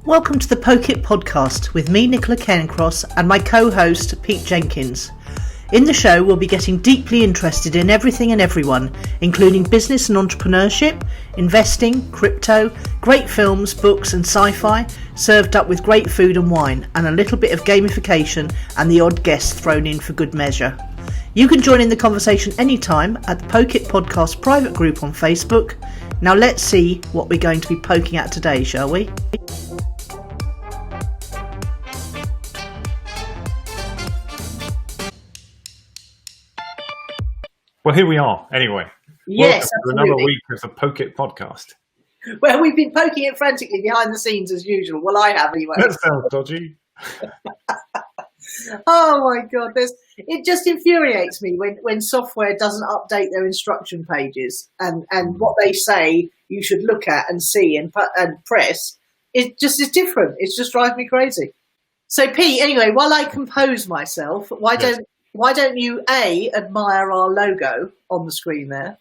Welcome to the Poke It podcast with me, Nicola Cairncross, and my co-host, Pete Jenkins. In the show, we'll be getting deeply interested in everything and everyone, including business and entrepreneurship, investing, crypto, great films, books and sci-fi, served up with great food and wine, and a little bit of gamification and the odd guest thrown in for good measure. You can join in the conversation anytime at the Poke It podcast private group on Facebook. Now let's see what we're going to be poking at today, shall we? Well, here we are, anyway. Yes, welcome to another week of the Poke It podcast. Well, we've been poking it frantically behind the scenes as usual. Well, I have anyway. That sounds dodgy. Oh my God, it just infuriates me when software doesn't update their instruction pages and what they say you should look at and see and press. It just is different. It just drives me crazy. So, Pete, anyway, while I compose myself, why don't you admire our logo on the screen there?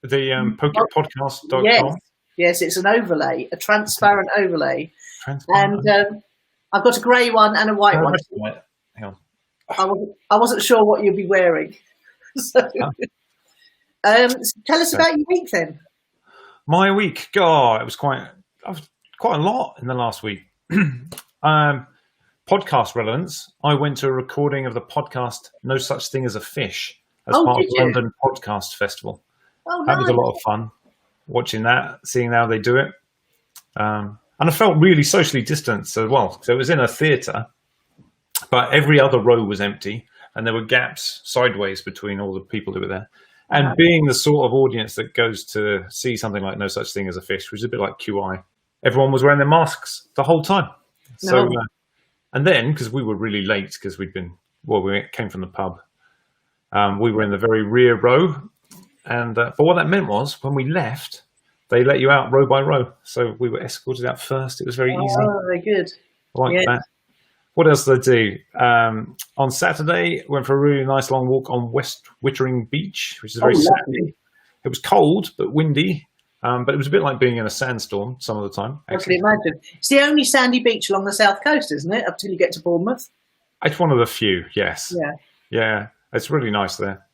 The PokeItPodcast.com. Yes, it's an overlay, a transparent overlay. And I've got a grey one and a white one. Hang on. I wasn't sure what you'd be wearing. So tell us about your week then. My week, God, it was quite a lot in the last week. Podcast relevance. I went to a recording of the podcast "No Such Thing as a Fish" as part of the London Podcast Festival. Oh, that was a lot of fun watching that, seeing how they do it, and I felt really socially distanced as well. So it was in a theatre, but every other row was empty, and there were gaps sideways between all the people who were there. And being the sort of audience that goes to see something like "No Such Thing as a Fish," which is a bit like QI, everyone was wearing their masks the whole time. So. And then, because we were really late, because we came from the pub, we were in the very rear row. And but what that meant was, when we left, they let you out row by row. So we were escorted out first. It was very easy. Oh, very good. I like that. What else did I do? On Saturday, went for a really nice long walk on West Wittering Beach, which is very sandy. It was cold, but windy. But it was a bit like being in a sandstorm some of the time. I can imagine. It's the only sandy beach along the south coast, isn't it? Up till you get to Bournemouth. It's one of the few, yes. Yeah. It's really nice there.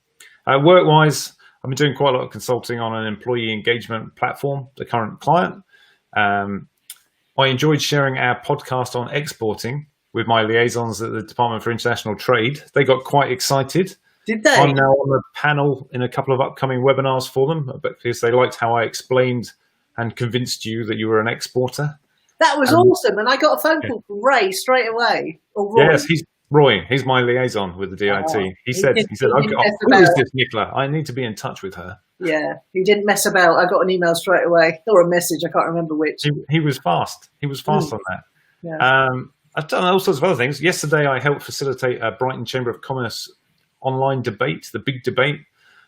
Work-wise, I've been doing quite a lot of consulting on an employee engagement platform, the current client. I enjoyed sharing our podcast on exporting with my liaisons at the Department for International Trade. They got quite excited. Did they? I'm now on the panel in a couple of upcoming webinars for them because they liked how I explained and convinced you that you were an exporter. That was awesome. And I got a phone call from Ray straight away. Or Roy. Yes, he's Roy. He's my liaison with the DIT. He said, who is this Nicola? I need to be in touch with her. Yeah, he didn't mess about. I got an email straight away or a message. I can't remember which. He was fast. He was fast on that. Yeah. I've done all sorts of other things. Yesterday, I helped facilitate a Brighton Chamber of Commerce online debate, the big debate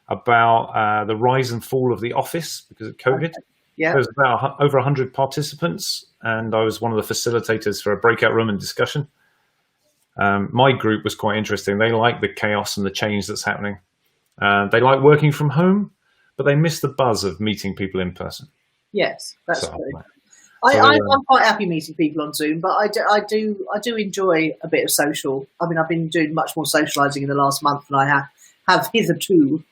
about the rise and fall of the office because of COVID. Yeah. There was about over 100 participants, and I was one of the facilitators for a breakout room and discussion. My group was quite interesting. They like the chaos and the change that's happening. They like working from home, but they miss the buzz of meeting people in person. Yes, that's true. I'm quite happy meeting people on Zoom, but I do enjoy a bit of social. I mean, I've been doing much more socialising in the last month than I have hitherto.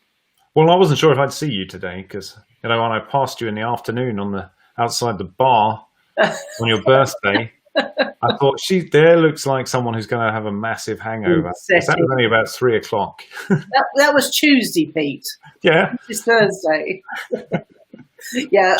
Well, I wasn't sure if I'd see you today because when I passed you in the afternoon outside the bar on your birthday, I thought there looks like someone who's going to have a massive hangover. That was only about 3:00. that was Tuesday, Pete. Yeah, it's Thursday. Yeah,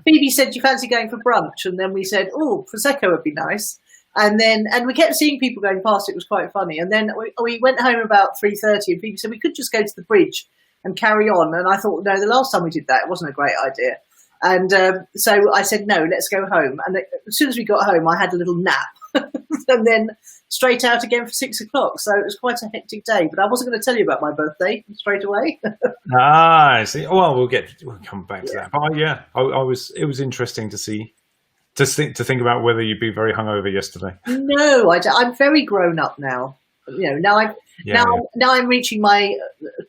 Phoebe said, "Do you fancy going for brunch?" And then we said, "Oh, prosecco would be nice." And we kept seeing people going past. It was quite funny. And then we went home about 3:30, and Phoebe said we could just go to the bridge and carry on. And I thought, no, the last time we did that, it wasn't a great idea. And so I said, no, let's go home. And as soon as we got home, I had a little nap, and then straight out again for 6:00. So it was quite a hectic day. But I wasn't going to tell you about my birthday straight away. I see. Well, we'll come back to that. But it was interesting to see, to think about whether you'd be very hungover yesterday. No, I'm very grown up now. Now I'm reaching my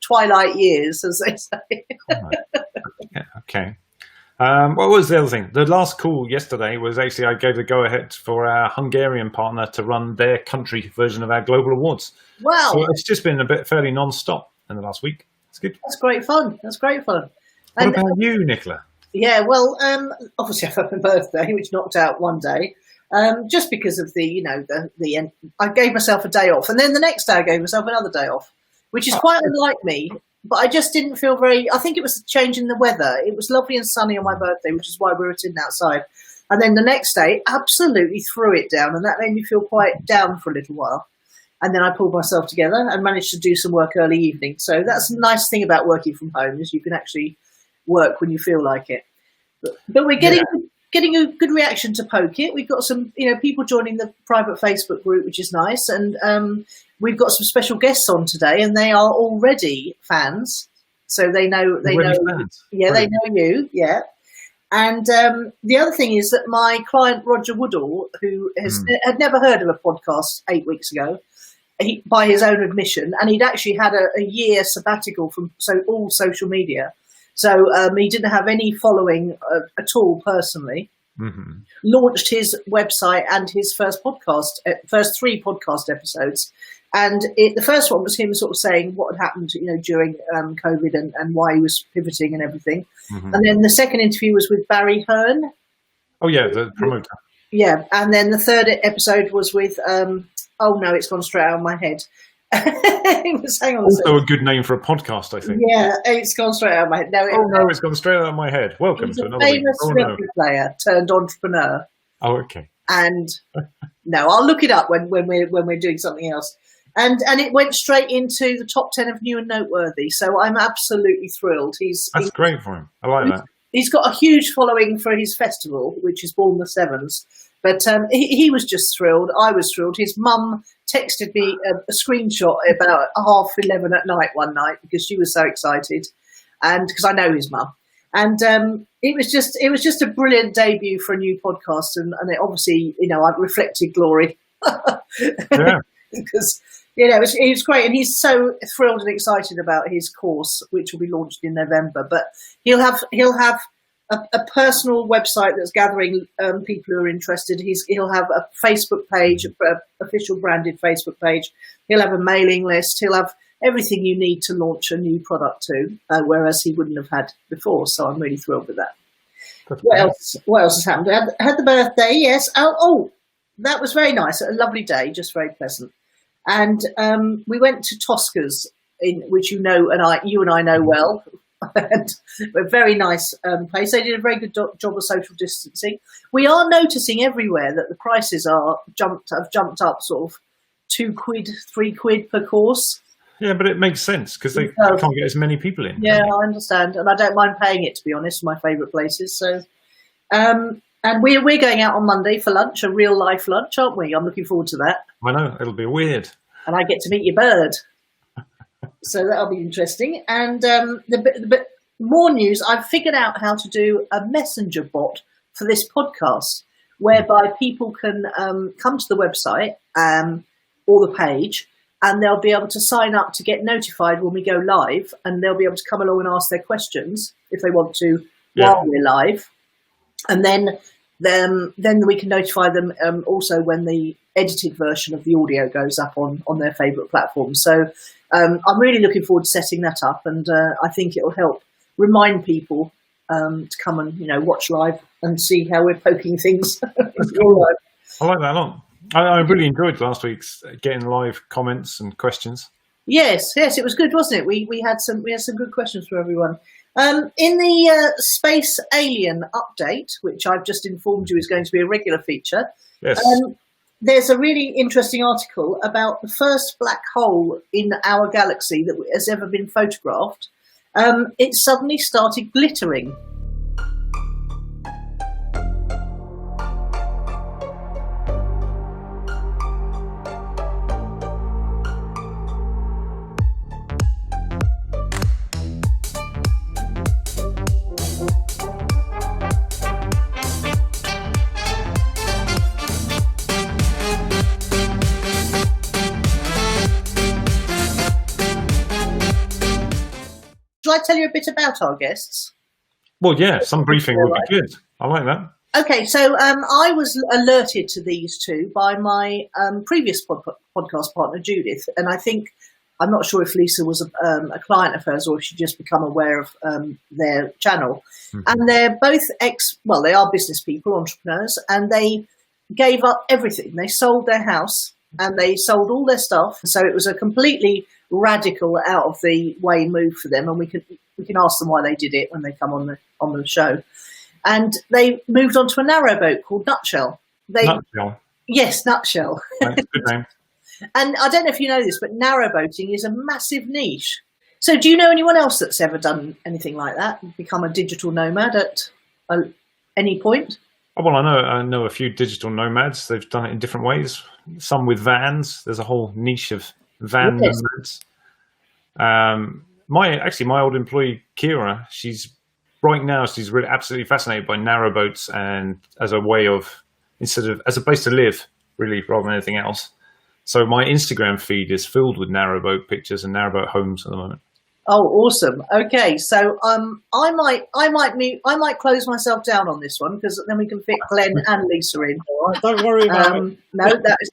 twilight years, as they say. Okay. What was the other thing? The last call yesterday was actually I gave the go-ahead for our Hungarian partner to run their country version of our global awards. Wow. So it's just been a bit fairly non-stop in the last week. It's good. That's great fun. What about you, Nicola? Yeah, well, obviously I've had my birthday, which knocked out one day, just because of the I gave myself a day off, and then the next day I gave myself another day off, which is quite unlike me. But I just didn't feel I think it was the change in the weather. It was lovely and sunny on my birthday, which is why we were sitting outside. And then the next day, absolutely threw it down, and that made me feel quite down for a little while. And then I pulled myself together and managed to do some work early evening. So that's the nice thing about working from home, is you can actually work when you feel like it. But we're getting a good reaction to Poke It. We've got some people joining the private Facebook group, which is nice, and we've got some special guests on today, and they are already fans, so they know Fans. Yeah, they know you, yeah. And the other thing is that my client Roger Woodall, who had never heard of a podcast 8 weeks ago, by his own admission, and he'd actually had a year sabbatical from all social media. So he didn't have any following at all personally. Mm-hmm. Launched his website and his first 3 podcast episodes. And the first one was him sort of saying what had happened, during COVID and why he was pivoting and everything. Mm-hmm. And then the second interview was with Barry Hearn. Oh, yeah, the promoter. Yeah. And then the third episode was with, oh, no, it's gone straight out of my head. Also a good name for a podcast, I think. Yeah, it's gone straight out of my head. It's gone straight out of my head. Welcome to another famous rugby player turned entrepreneur. Oh, okay. And no, I'll look it up when we're doing something else. And it went straight into the top 10 of New and Noteworthy. So I'm absolutely thrilled. That's great for him. I like that. He's got a huge following for his festival, which is Born the Sevens. But he was just thrilled. I was thrilled. His mum texted me a screenshot about 11:30 at night one night because she was so excited, and because I know his mum. And it was just a brilliant debut for a new podcast, and it obviously I've reflected glory. Yeah. Because it was great, and he's so thrilled and excited about his course, which will be launched in November. But he'll have a personal website that's gathering people who are interested. He'll have a Facebook page, an official branded Facebook page. He'll have a mailing list. He'll have everything you need to launch a new product to, whereas he wouldn't have had before. So I'm really thrilled with that. What else has happened? I had the birthday, yes. Oh, that was very nice. A lovely day, just very pleasant. And we went to Tosca's, which you and I know well. And a very nice place. They did a very good job of social distancing. We are noticing everywhere that the prices have jumped up sort of £2, £3 per course. Yeah, but it makes sense because they can't get as many people in. Yeah, I understand, and I don't mind paying it, to be honest. My favourite places. So, and we're going out on Monday for lunch, a real life lunch, aren't we? I'm looking forward to that. I know, it'll be weird. And I get to meet your bird. So that'll be interesting. And the more news, I've figured out how to do a messenger bot for this podcast, whereby people can come to the website or the page, and they'll be able to sign up to get notified when we go live, and they'll be able to come along and ask their questions if they want to while we're live. And then we can notify them also when the edited version of the audio goes up on their favourite platform. So I'm really looking forward to setting that up, and I think it will help remind people to come and watch live and see how we're poking things. I like that a lot. I really enjoyed last week's getting live comments and questions. Yes, it was good, wasn't it? We had some good questions for everyone. In the Space Alien update, which I've just informed you is going to be a regular feature, yes. There's a really interesting article about the first black hole in our galaxy that has ever been photographed. It suddenly started glittering. Shall I tell you a bit about our guests? Well, yeah, some briefing would be good. I like that. Okay, so I was alerted to these two by my previous podcast partner, Judith, and I'm not sure if Lisa was a client of hers or if she'd just become aware of their channel. Mm-hmm. And they're both they are business people, entrepreneurs, and they gave up everything. They sold their house and they sold all their stuff. So it was a completely radical, out of the way move for them, and we can ask them why they did it when they come on the show. And they moved on to a narrowboat called Nutshell. Nutshell. Yes, Nutshell. That's a good name. And I don't know if you know this, but narrowboating is a massive niche. So do you know anyone else that's ever done anything like that, become a digital nomad at any point? Oh, well, I know a few digital nomads. They've done it in different ways. Some with vans. There's a whole niche of van nomads. My old employee, Kira, she's really absolutely fascinated by narrowboats, and as a way of, as a place to live, really, rather than anything else. So my Instagram feed is filled with narrowboat pictures and narrowboat homes at the moment. Oh, awesome! Okay, so I might close myself down on this one, because then we can fit Glen and Lisa in. All right, don't worry about it. No, that is.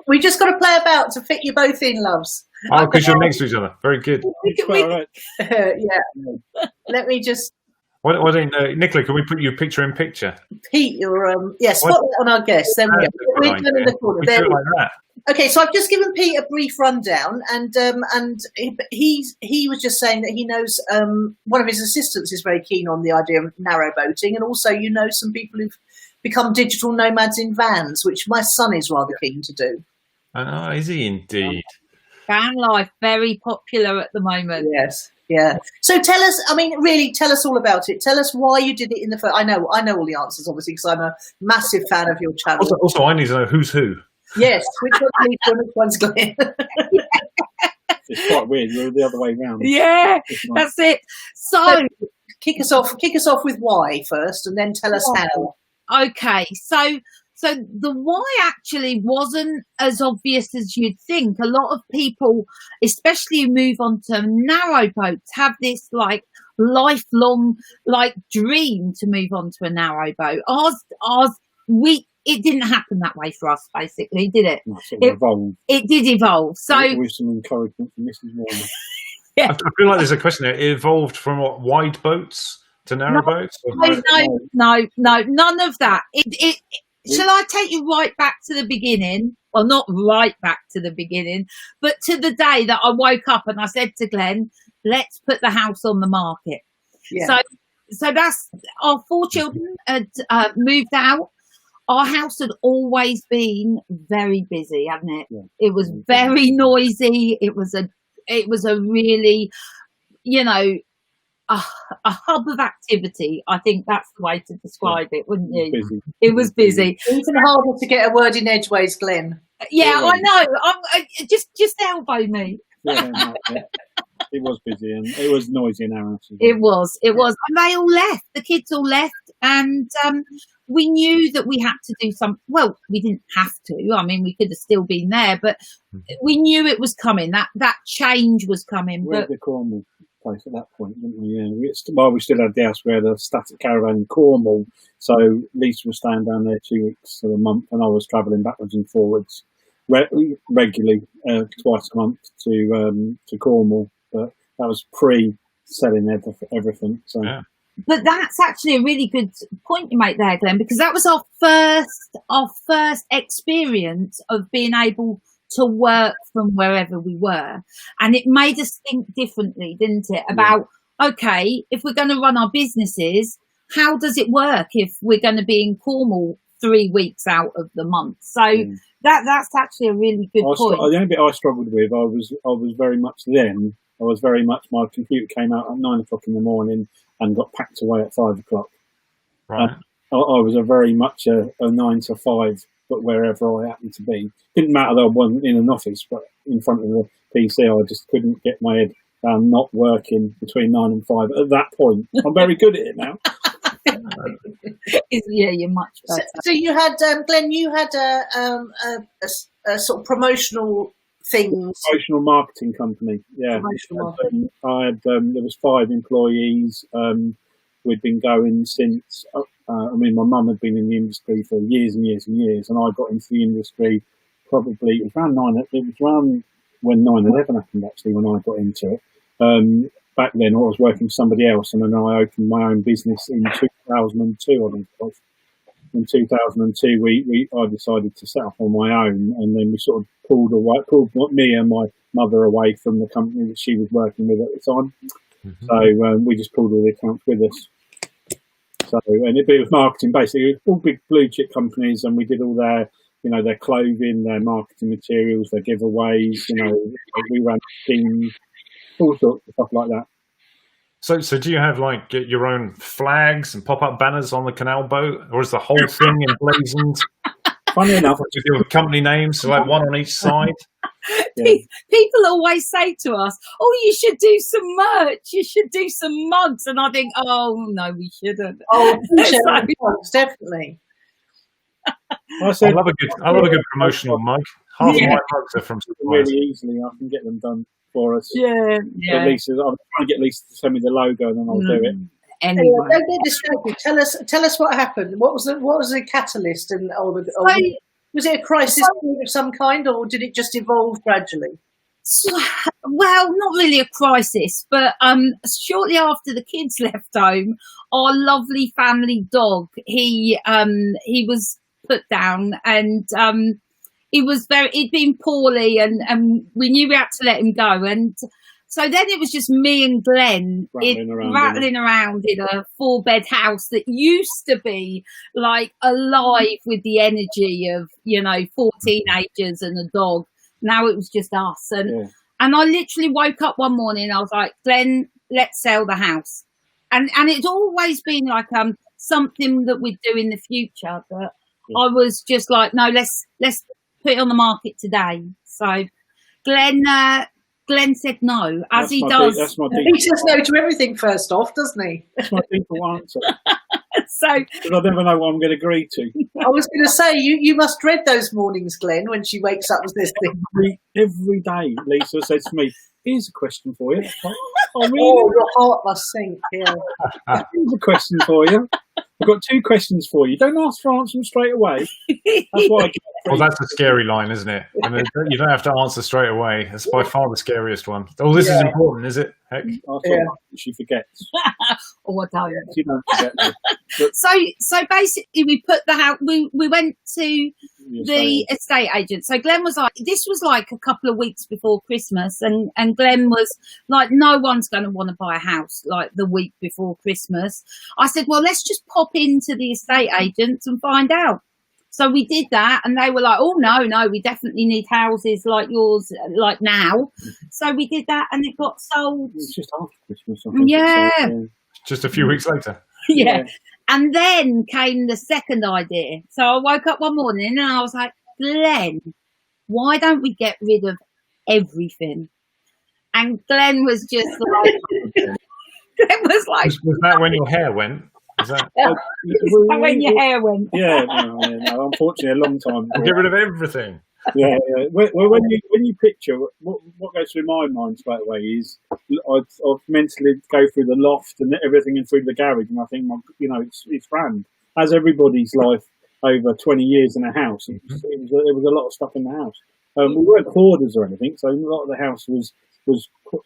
We just got to play about to fit you both in, loves. Oh, because you're next to each other. Very good. Yeah. Let me just. Why don't Nicola? Can we put you picture in picture? Pete, you're spotlight on our guest. There we go. We're in the corner. There we go. Okay, so I've just given Pete a brief rundown, and he was just saying that he knows one of his assistants is very keen on the idea of narrowboating, and also some people who've become digital nomads in vans, which my son is rather keen to do. Oh, is he indeed? Van life, very popular at the moment. Yes, yeah. So tell us, really tell us all about it. Tell us why you did it in the first. I know all the answers, obviously, because I'm a massive fan of your channel. Also, I need to know who's who. Yes, which one's Lisa and which one's Glen. It's quite weird. You're the other way around. Yeah, that's it. So kick us off with why first, and then tell us how. Okay, so the why actually wasn't as obvious as you'd think. A lot of people, especially who move on to narrowboats, have this lifelong dream to move on to a narrowboat. It didn't happen that way for us, basically, did it? No, it evolved. It did evolve. So with some encouragement from Mrs. Warner. Yeah. I feel like there's a question there. It evolved from what, wide boats to narrowboats? No, none of that. Shall I take you right back to the beginning? Well, not right back to the beginning, but to the day that I woke up and I said to Glen, let's put the house on the market. Yeah. So that's, our 4 children had moved out. Our house had always been very busy, hadn't it? Yeah. It was very noisy. It was a really, a hub of activity. I think that's the way to describe it, wouldn't you? Busy. It was busy. Even harder to get a word in edgeways, Glen. Yeah, I know. Just elbow me. Yeah, it was busy and it was noisy in our house. It was. And they all left. The kids all left, and we knew that we had to do something. Well, we didn't have to. We could have still been there, but we knew it was coming. That change was coming. We had the Cornwall place at that point, didn't we? Yeah. We still had the house. We had a static caravan in Cornwall. So Lisa was staying down there 2 weeks of the month, and I was travelling backwards and forwards regularly, twice a month to Cornwall. But that was pre-selling everything. So. Yeah. But that's actually a really good point you make there, Glen, because that was our first experience of being able to work from wherever we were. And it made us think differently, didn't it? About, okay, if we're going to run our businesses, how does it work if we're going to be in Cornwall 3 weeks out of the month? So that's actually a really good point. The only bit I struggled with, I was very much my computer came out at 9 o'clock in the morning and got packed away at 5 o'clock. Right. I was very much a 9 to 5, but wherever I happened to be. Didn't matter that I wasn't in an office, but in front of the PC, I just couldn't get my head around not working between 9 and 5 at that point. I'm very good at it now. Yeah, you're much better. So you had, Glen, you had a sort of promotional things. Promotional marketing company. Yeah. I had there was 5 employees. We'd been going since. I mean, my mum had been in the industry for years and years and years, and I got into the industry probably it was around when 9/11 happened, actually, when I got into it. Back then, I was working for somebody else, and then I opened my own business in 2002. I think it was. In 2002, I decided to set up on my own, and then we sort of pulled me and my mother away from the company that she was working with at the time. So we just pulled all the accounts with us. So, and it was marketing basically. It was all big blue chip companies, and we did all their, their clothing, their marketing materials, their giveaways. We ran teams, all sorts of stuff like that. So do you have like your own flags and pop-up banners on the canal boat, or is the whole thing emblazoned? Funny enough, with your company names, so like one on each side. Yeah. People always say to us, "Oh, you should do some merch. You should do some mugs," and I think, "Oh no, we shouldn't." Oh, mugs, definitely. I love a good promotional mug. Half of my mugs are from really easily. I can get them done for us. Yeah. But Lisa, I'm trying to get Lisa to send me the logo, and then I'll do it. Anyway. Don't get distracted. Tell us what happened. What was the catalyst? Was it a crisis of some kind, or did it just evolve gradually? Well, not really a crisis, but shortly after the kids left home, our lovely family dog, he was put down, and he'd been poorly, and we knew we had to let him go, and so then it was just me and Glen rattling around in a 4-bed house that used to be like alive with the energy of 4 teenagers and a dog. Now it was just us, and I literally woke up one morning. I was like, Glen, let's sell the house, and it's always been like something that we'd do in the future, but I was just like, no, let's put it on the market today. So Glen said no, as he does. He says no to everything first off, doesn't he? That's my default answer. So because I never know what I'm going to agree to. I was going to say, you must dread those mornings, Glen, when she wakes up with this thing. Every day, Lisa says to me, "Here's a question for you." Oh, your heart must sink. Yeah. Here's a question for you. I've got 2 questions for you. Don't ask for answer them straight away. That's what I get. Well, that's a scary line, isn't it? I mean, you don't have to answer straight away. That's by far the scariest one. Oh, this is important, is it? Heck. She forgets. Oh, I tell you. She don't forget me. So basically, we put the house. We went to the estate agent. So Glen was like, this was like a couple of weeks before Christmas, and Glen was like, no one's going to want to buy a house like the week before Christmas. I said, well, let's just pop into the estate agents and find out. So we did that, and they were like, oh, no, we definitely need houses like yours, like now. So we did that, and it got sold. It's just after Christmas. I think. Yeah. Just a few weeks later. Yeah. And then came the second idea. So I woke up one morning, and I was like, Glen, why don't we get rid of everything? And Glen was just like, Was that when your hair went? Is that when your hair went? Yeah, no, unfortunately, a long time ago. Get rid of everything. Yeah. Well, when you picture what goes through my mind straight away is I'd mentally go through the loft and everything and through the garage, and I think it's grand. As everybody's life over 20 years in a house, there was a lot of stuff in the house. We weren't hoarders or anything, so a lot of the house was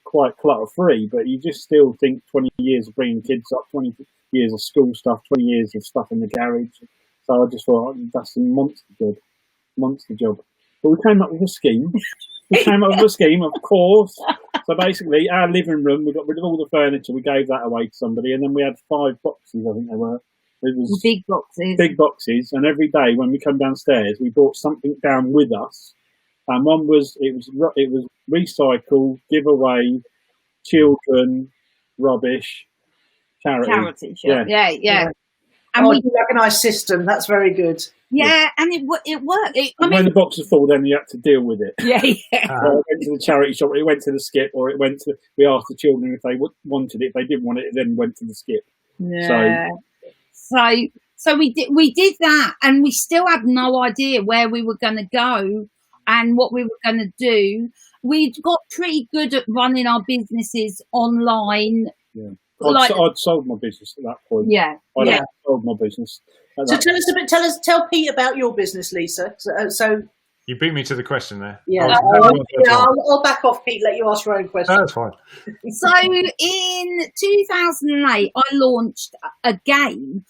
quite clutter free. But you just still think 20 years of bringing kids up, 20 years of school stuff, 20 years of stuff in the garage. So I just thought, that's a monster job. But we came up with a scheme. Of course. So basically, our living room, we got rid of all the furniture. We gave that away to somebody, and then we had 5 boxes. I think they were. It was big boxes. Big boxes, and every day when we come downstairs, we brought something down with us. And one was it was recycle, giveaway, children, rubbish. Charity. Yeah. And we do like a nice system. That's very good. Yeah, and it worked. When the boxes fall, then you had to deal with it. Yeah. It went to the charity shop, it went to the skip, or we asked the children if they wanted it. If they didn't want it, it then went to the skip. Yeah. So we did that, and we still had no idea where we were going to go. and what we were going to do. We'd got pretty good at running our businesses online. Yeah. I'd sold my business at that point. Yeah. I'd sold my business. So tell Pete about your business, Lisa. So you beat me to the question there. Yeah, I'll back off, Pete. Let you ask your own question. That's fine. So in 2008, I launched a game.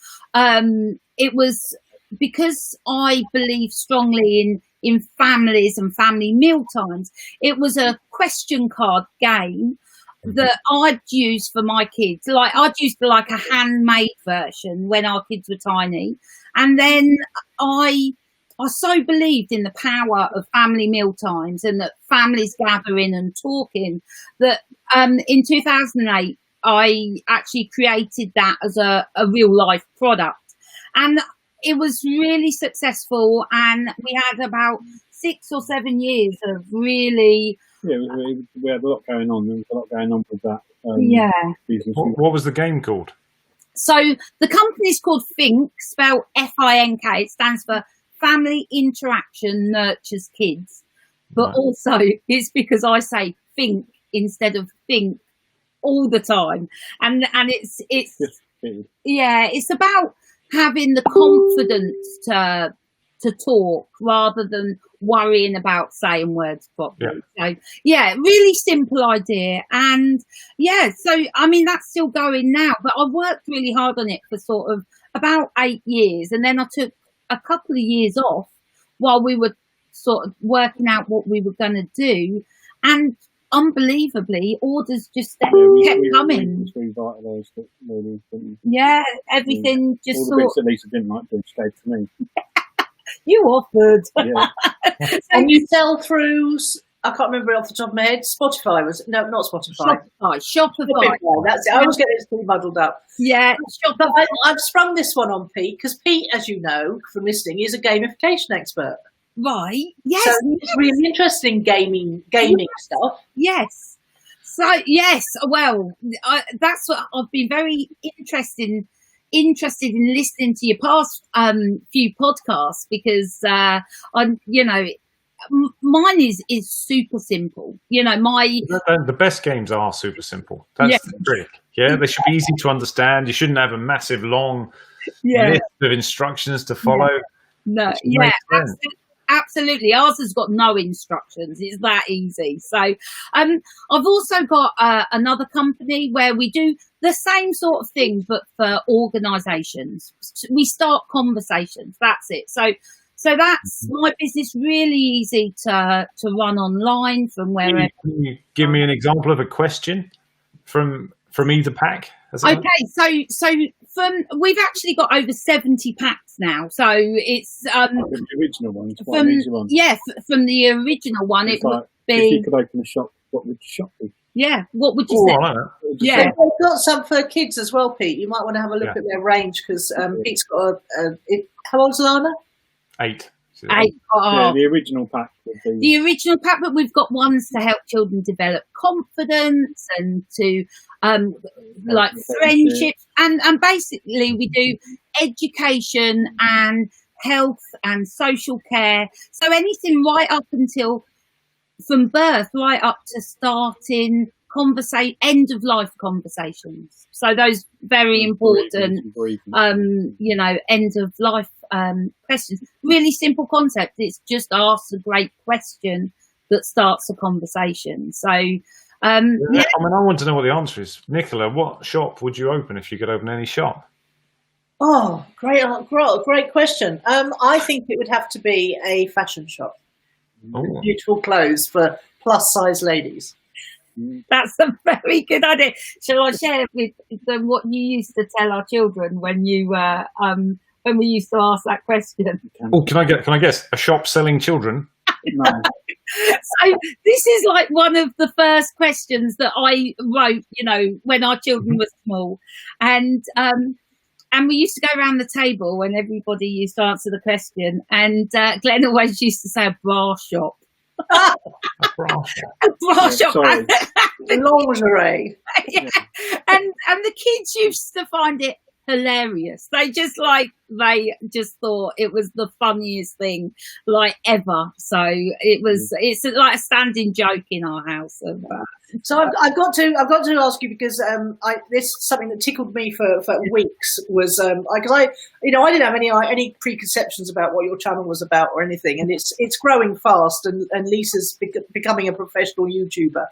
It was because I believe strongly in families and family meal times. It was a question card game that I'd use for my kids. Like I'd use like a handmade version when our kids were tiny, and then I so believed in the power of family meal times and that families gathering and talking that in 2008 I actually created that as a real life product, and it was really successful, and we had about 6 or 7 years of really we had a lot going on. There was a lot going on with that business. What was the game called? So the company's called Fink, spelled Fink. It stands for Family Interaction Nurtures Kids, but also it's because I say think instead of think all the time, and it's it's about having the confidence to talk rather than worrying about saying words properly. So really simple idea, and so I mean that's still going now, but I worked really hard on it for sort of about 8 years, and then I took a couple of years off while we were sort of working out what we were going to do, and unbelievably orders just kept coming. Everything just all the bits that Lisa didn't like doing stayed to me. You offered. And you sell through, I can't remember off the top of my head, Spotify was not Spotify. Shopify. That's it. I always get this all muddled up. Yeah. But I've sprung this one on Pete because Pete, as you know from listening, is a gamification expert. Right. Yes. So it's really interesting gaming stuff. Yes. So yes. Well, that's what I've been very interested in listening to your past few podcasts, because mine is super simple. The best games are super simple. That's the trick. Yeah, they should be easy to understand. You shouldn't have a massive long list of instructions to follow. No, absolutely. Ours has got no instructions. It's that easy. So I've also got another company where we do the same sort of thing, but for organisations. We start conversations. That's it. So that's my business, really easy to run online from wherever. Can you give me an example of a question from either pack? Okay, so we've actually got over 70 packs now. So it's the original one. It's quite an easy one. Yeah, from the original one, it would be. If you could open a shop, what would the shop be? Yeah, what would you say? I like that. Yeah, they've got some for kids as well, Pete. You might want to have a look at their range, because Pete's got how old's Lana? 8. 8. The original pack would be. The original pack, but we've got ones to help children develop confidence and to like friendships, and basically we do education and health and social care. So anything right up until from birth, right up to starting end of life conversations. So those very important, end of life questions. Really simple concept. It's just ask a great question that starts a conversation. So, I mean, I want to know what the answer is. Nicola, what shop would you open if you could open any shop? Oh, great question. I think it would have to be a fashion shop. With beautiful clothes for plus size ladies. That's a very good idea. Shall I share with them what you used to tell our children when you when we used to ask that question? Oh, can I guess? A shop selling children? No. So this is like one of the first questions that I wrote, when our children were small, and we used to go around the table when everybody used to answer the question, and Glen always used to say a bra shop. A bra shop. A bra shop. Lingerie. And the kids used to find it hilarious. They just thought it was the funniest thing like ever. So it's like a standing joke in our house of that. So I've got to ask you, because this is something that tickled me for weeks, was because I didn't have any preconceptions about what your channel was about or anything, and it's growing fast, and Lisa's becoming a professional YouTuber,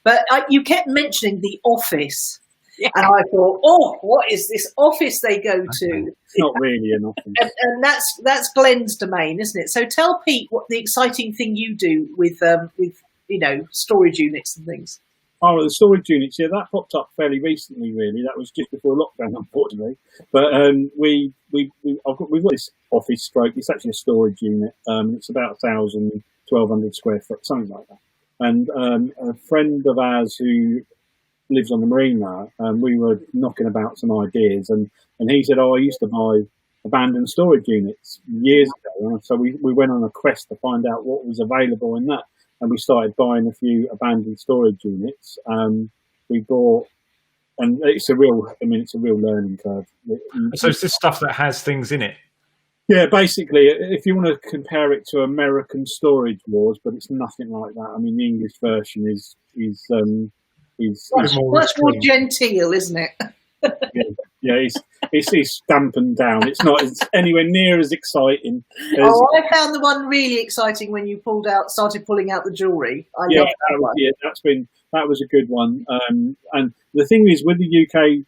but you kept mentioning The Office. Yeah. And I thought, oh, what is this office they go to? It's not really an office. And that's Glen's domain, isn't it? So tell Pete what the exciting thing you do with storage units and things. Oh, the storage units, yeah, that popped up fairly recently, really. That was just before lockdown, unfortunately. But we've got this office stroke. It's actually a storage unit. It's about 1,000, 1,200 square foot, something like that. And a friend of ours who lives on the marina, we were knocking about some ideas, and he said, I used to buy abandoned storage units years ago. And so we went on a quest to find out what was available in that, and we started buying a few abandoned storage units. We bought, and it's a real learning curve. So it's this stuff that has things in it? Yeah, basically, if you want to compare it to American Storage Wars, but it's nothing like that. I mean, the English version is much more genteel, isn't it? It's dampened down. It's not anywhere near as exciting. I found the one really exciting when you started pulling out the jewellery. That was a good one. And the thing is, with the UK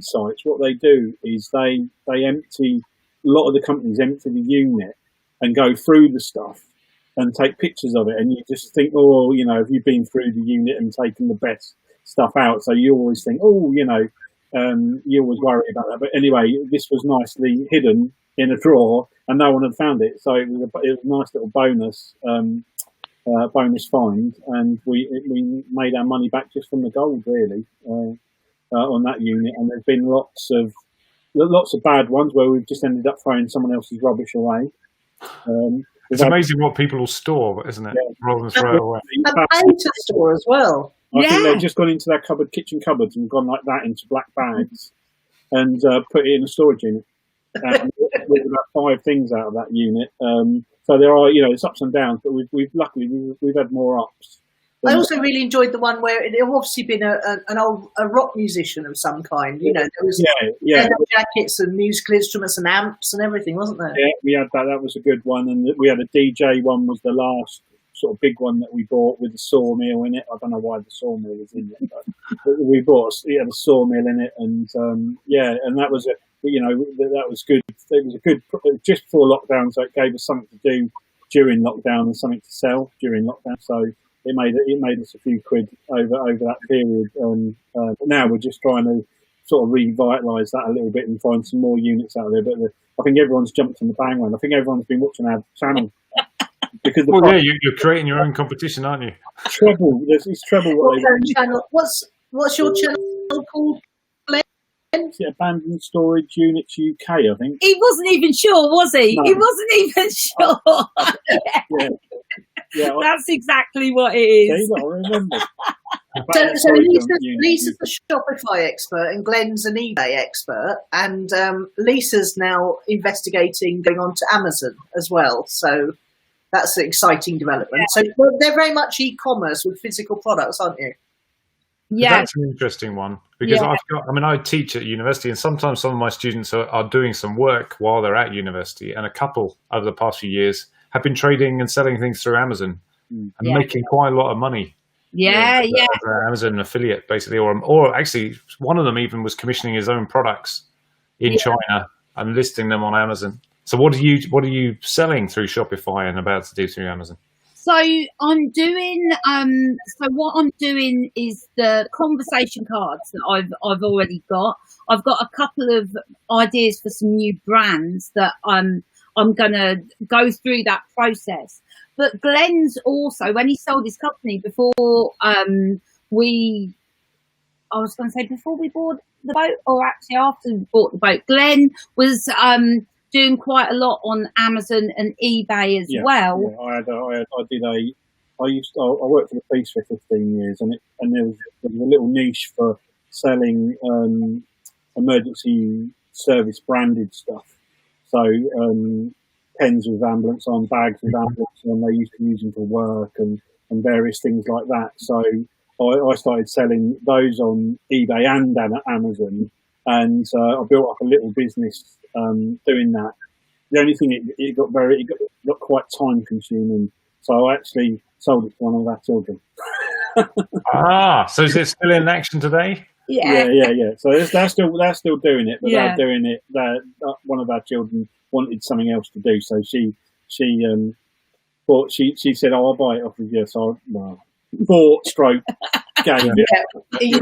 sites, what they do is they empty. A lot of the companies empty the unit and go through the stuff and take pictures of it, and you just think, oh, have you been through the unit and taken the best stuff out? So you always think, oh, you always worry about that. But anyway, this was nicely hidden in a drawer, and no one had found it. So it was a nice little bonus find, and we made our money back just from the gold, really, on that unit. And there's been lots of bad ones where we've just ended up throwing someone else's rubbish away. It's amazing what people will store, isn't it? Yeah. Rather than throw it away. And to store as well. I think they've just gone into their kitchen cupboards and gone like that into black bags and put it in a storage unit. And there's about 5 things out of that unit. So there are, it's ups and downs, but we've luckily had more ups. I also really enjoyed the one where it had obviously been a rock musician of some kind. There was jackets and musical instruments and amps and everything, wasn't there? Yeah, we had that. That was a good one. And we had a DJ one, was the last sort of big one that we bought with a sawmill in it. I don't know why the sawmill was in it, but we bought a sawmill in it, and and that was that was good. It was a good just before lockdown, so it gave us something to do during lockdown and something to sell during lockdown. So it made us a few quid over that period. But now we're just trying to sort of revitalise that a little bit and find some more units out there. But I think everyone's jumped on the bandwagon. I think everyone's been watching our channel. Because you're creating your own competition, aren't you? Treble. It's treble. What's your channel called, Glen? Abandoned Storage Units UK, I think. He wasn't even sure, was he? No. He wasn't even sure. Yeah, that's exactly what it is. I remember. So Lisa's the Shopify expert and Glen's an eBay expert, and Lisa's now investigating going on to Amazon as well. So that's an exciting development. Yeah. So they're very much e-commerce with physical products, aren't you? Yeah, that's an interesting one, because I teach at university, and sometimes some of my students are doing some work while they're at university, and a couple over the past few years have been trading and selling things through Amazon and making quite a lot of money. Amazon affiliate, basically, or actually one of them even was commissioning his own products in China and listing them on Amazon. So what are you selling through Shopify and about to do through Amazon? So I'm doing. So what I'm doing is the conversation cards that I've already got. I've got a couple of ideas for some new brands that I'm gonna go through that process. But Glen's also, when he sold his company before we bought the boat, or actually after we bought the boat, Glen was doing quite a lot on Amazon and eBay as well. Yeah, I worked for the police for 15 years, and there was a little niche for selling emergency service branded stuff. So pens with ambulance on, bags with ambulance on, they used to use them for work and various things like that. So I started selling those on eBay and Amazon, and I built up a little business doing that. The only thing, it got quite time consuming, so I actually sold it to one of our children. So is it still in action today? Yeah. So they're still doing it, but they're doing it. One of our children wanted something else to do, so she said, "Oh, I'll buy it off of you." So bought stroke game. You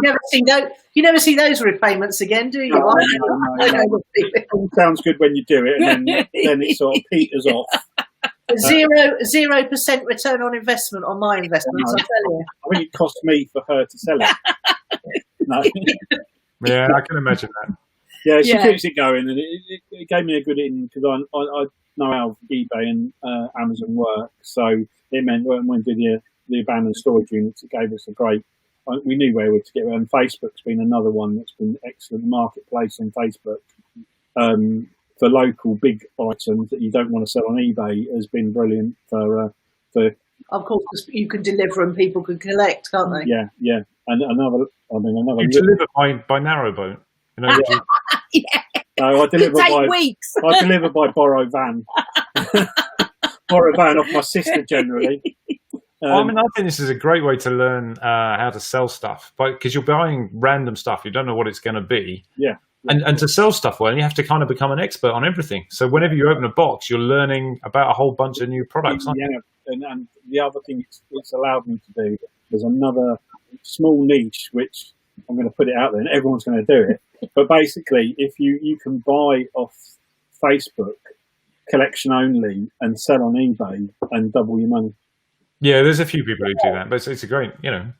never see those repayments again, do you? No. It all sounds good when you do it, and then it sort of peters off. 0% return on investment on my investments. I tell you. I think it cost me for her to sell it. No. Yeah, I can imagine that. Yeah, she keeps it going, and it gave me a good in because I know how eBay and Amazon work. So it meant when we did the abandoned storage units, it gave us a great. We knew where to get. And Facebook's been another one that's been excellent. Marketplace on Facebook for local big items that you don't want to sell on eBay has been brilliant for. Of course, you can deliver and people can collect, can't they? Yeah. And another. You deliver by Narrowboat. No, I deliver weeks. I deliver by borrow van. Borrow van off my sister generally. I think this is a great way to learn how to sell stuff, because you're buying random stuff. You don't know what it's going to be. Yeah. And to sell stuff well, you have to kind of become an expert on everything. So whenever you open a box, you're learning about a whole bunch of new products. Yeah. And the other thing it's allowed me to do is another small niche, which I'm going to put it out there, and everyone's going to do it. But basically, if you can buy off Facebook collection only and sell on eBay and double your money. Yeah, there's a few people who do that, but it's a great, you're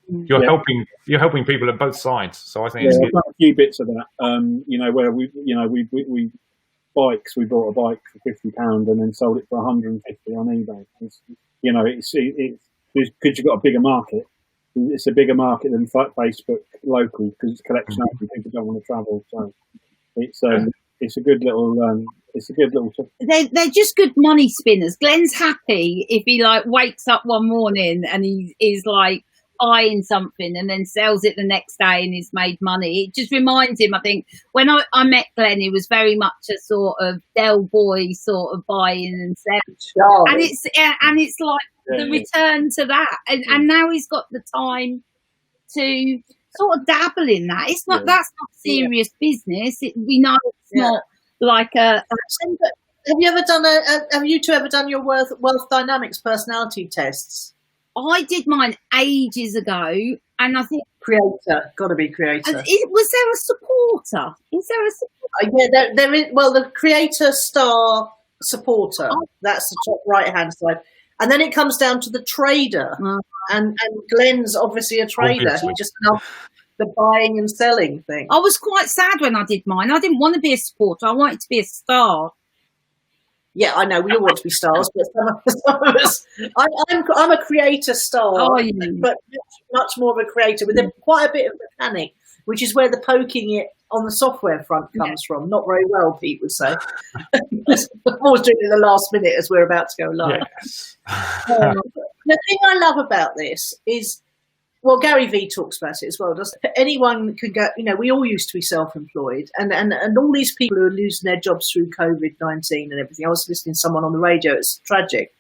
helping people at both sides. So I think it's I've done a few bits of that. Where we bikes, we bought a bike for £50 and then sold it for £150 on eBay. It's because you've got a bigger market. It's a bigger market than Facebook local because it's collection only. People don't want to travel, so it's a good little. They're just good money spinners. Glen's happy if he wakes up one morning and he is buying something and then sells it the next day and he's made money. It just reminds him, I think, when I met Glen, he was very much a sort of Del Boy sort of buying and selling. And it's the return to that. And now he's got the time to sort of dabble in that. It's not that's not serious business. We know it's not like a. Have you two ever done your wealth dynamics personality tests? I did mine ages ago, and I think creator, got to be creator. Was there a supporter? Is there a supporter? Yeah, there is. Well, the creator star supporter. That's the top right hand side, and then it comes down to the trader. And Glen's obviously a trader. He just loves the buying and selling thing. I was quite sad when I did mine. I didn't want to be a supporter. I wanted to be a star. Yeah, I know. We all want to be stars, but some of us. I'm a creator star, but much more of a creator with quite a bit of mechanic, which is where the poking it on the software front comes from. Not very well, Pete would say. I'm always doing it in the last minute as we're about to go live. Yes. The thing I love about this is, well, Gary Vee talks about it as well. Anyone can go, we all used to be self-employed and all these people who are losing their jobs through COVID-19 and everything. I was listening to someone on the radio. It's tragic.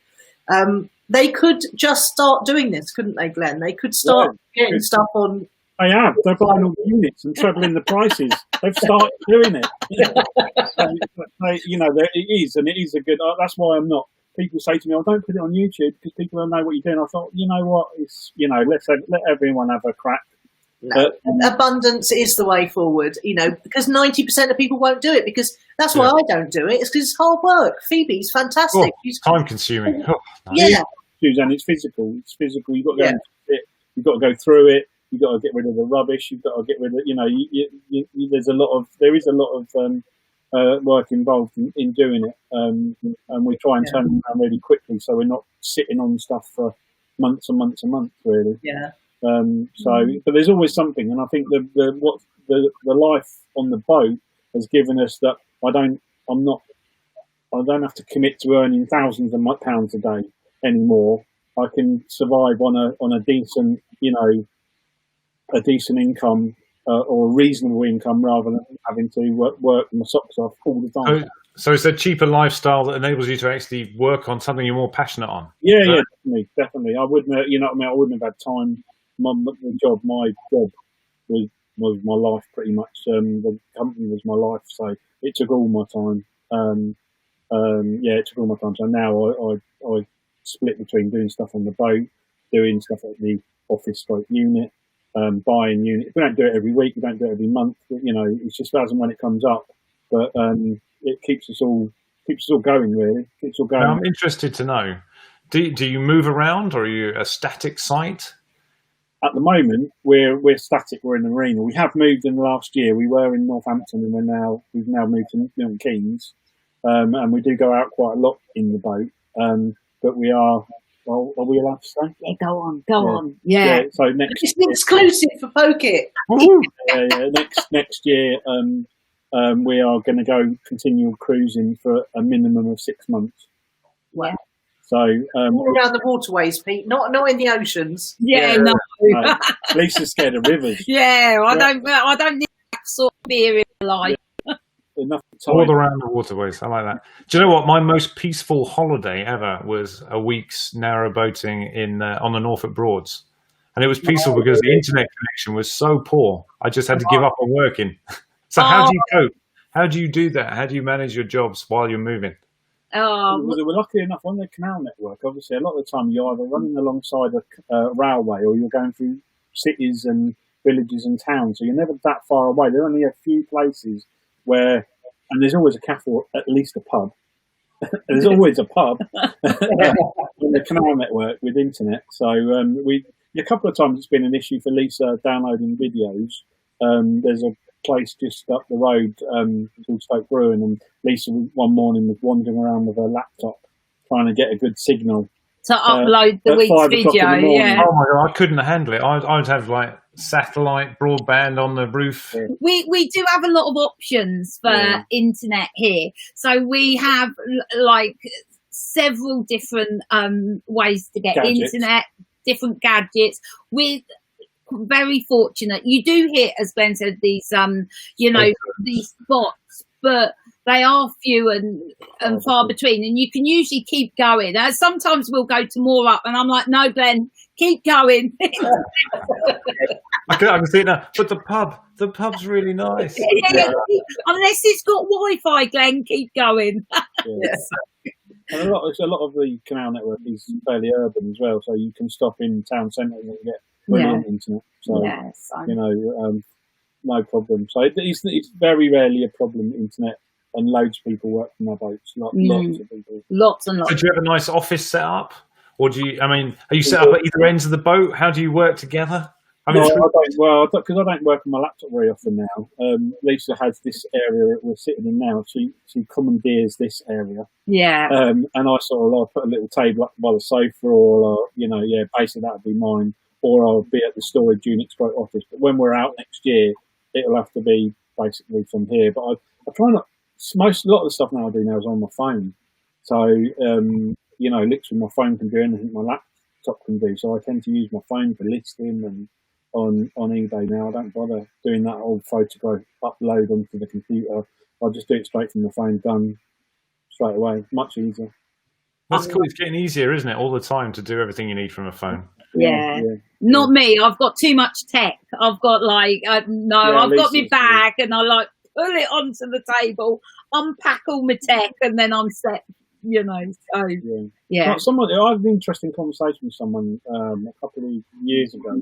They could just start doing this, couldn't they, Glen? They could start getting stuff on. They have. They're buying all the units and trebling the prices. They've started doing it. It is, and it is a good. That's why I'm not. People say to me, don't put it on YouTube because people don't know what you're doing. I thought, you know what? It's let everyone have a crack. No, abundance is the way forward. Because 90% of people won't do it because that's why I don't do it. It's because it's hard work. Phoebe's fantastic. It's time consuming. And it's physical. It's physical. You've got to go into it. You've got to go through it. You've got to get rid of the rubbish. You've got to get rid of. There is a lot of work involved in doing it, and we try and turn it around really quickly, so we're not sitting on stuff for months and months and months, really. Yeah. But there's always something, and I think the life on the boat has given us that I don't have to commit to earning thousands of pounds a day anymore. I can survive on a decent, a decent income or a reasonable income rather than having to work my socks off all the time. So it's a cheaper lifestyle that enables you to actually work on something you're more passionate on. Yeah, definitely. I wouldn't, I wouldn't have had time. My job was my life pretty much. The company was my life, so it took all my time. It took all my time. So now I split between doing stuff on the boat, doing stuff at the office unit, buying unit. We don't do it every week. We don't do it every month. It's just as and when it comes up. But it keeps us all going, really. Keeps all going. Now, I'm interested to know, do you move around, or are you a static site? At the moment, we're static. We're in the marina. We have moved in the last year. We were in Northampton, and we've now moved to Milton Keynes, and we do go out quite a lot in the boat. But we are. Well, are we allowed to say? Yeah, go on. Yeah. So next, it's an exclusive for Pocket. Next year, we are going to go continual cruising for a minimum of 6 months. Wow. So all around the waterways, Pete, not in the oceans. Yeah, no. Lisa's scared of rivers. Yeah, I don't need that sort of beer in life. Enough time. All around the waterways. I like that. Do you know what? My most peaceful holiday ever was a week's narrowboating on the Norfolk Broads. And it was peaceful because the internet connection was so poor. I just had to give up on working. So how do you cope? How do you do that? How do you manage your jobs while you're moving? We're lucky enough on the canal network. Obviously, a lot of the time you're either running alongside a railway or you're going through cities and villages and towns. So you're never that far away. There are only a few places where, and there's always a cafe or at least a pub. There's always a pub on the canal network with internet. So a couple of times it's been an issue for Lisa downloading videos. There's a place just up the road called Stoke Bruin, and Lisa one morning was wandering around with her laptop trying to get a good signal to upload the week's video. Yeah. Oh my god, I couldn't handle it. I'd have like satellite broadband on the roof. Yeah. We do have a lot of options for internet here, so we have like several different ways to get internet, different gadgets. We're very fortunate. You do hear, as Glenn said, these these spots, but they are few and far between, and you can usually keep going. Sometimes we'll go to more up, and I'm like, no, Glenn, keep going. I can see it now. But the pub's really nice. Yeah. Unless it's got Wi-Fi, Glenn, keep going. Yes. And a lot of the canal network is fairly urban as well, so you can stop in town centre and get brilliant internet. So no problem. So it's very rarely a problem, internet. And loads of people work from their boats. Lots of people. Lots and lots. So do you have a nice office set up? Or are you set up at either ends of the boat? How do you work together? I don't. Well, because I don't work on my laptop very often now. Lisa has this area that we're sitting in now. She commandeers this area. Yeah. And I I'll put a little table up by the sofa, or basically that would be mine. Or I'll be at the storage unit / office. But when we're out next year, it'll have to be basically from here. But I try not. A lot of the stuff now I do now is on my phone. So, literally my phone can do anything my laptop can do. So I tend to use my phone for listing and on eBay now. I don't bother doing that old photograph upload onto the computer. I'll just do it straight from the phone, done straight away. Much easier. That's cool. It's getting easier, isn't it? All the time to do everything you need from a phone. Yeah. Not me. I've got too much tech. I've got I've got my bag and I pull it onto the table, unpack all my tech, and then I'm set. So yeah. I had an interesting conversation with someone a couple of years ago.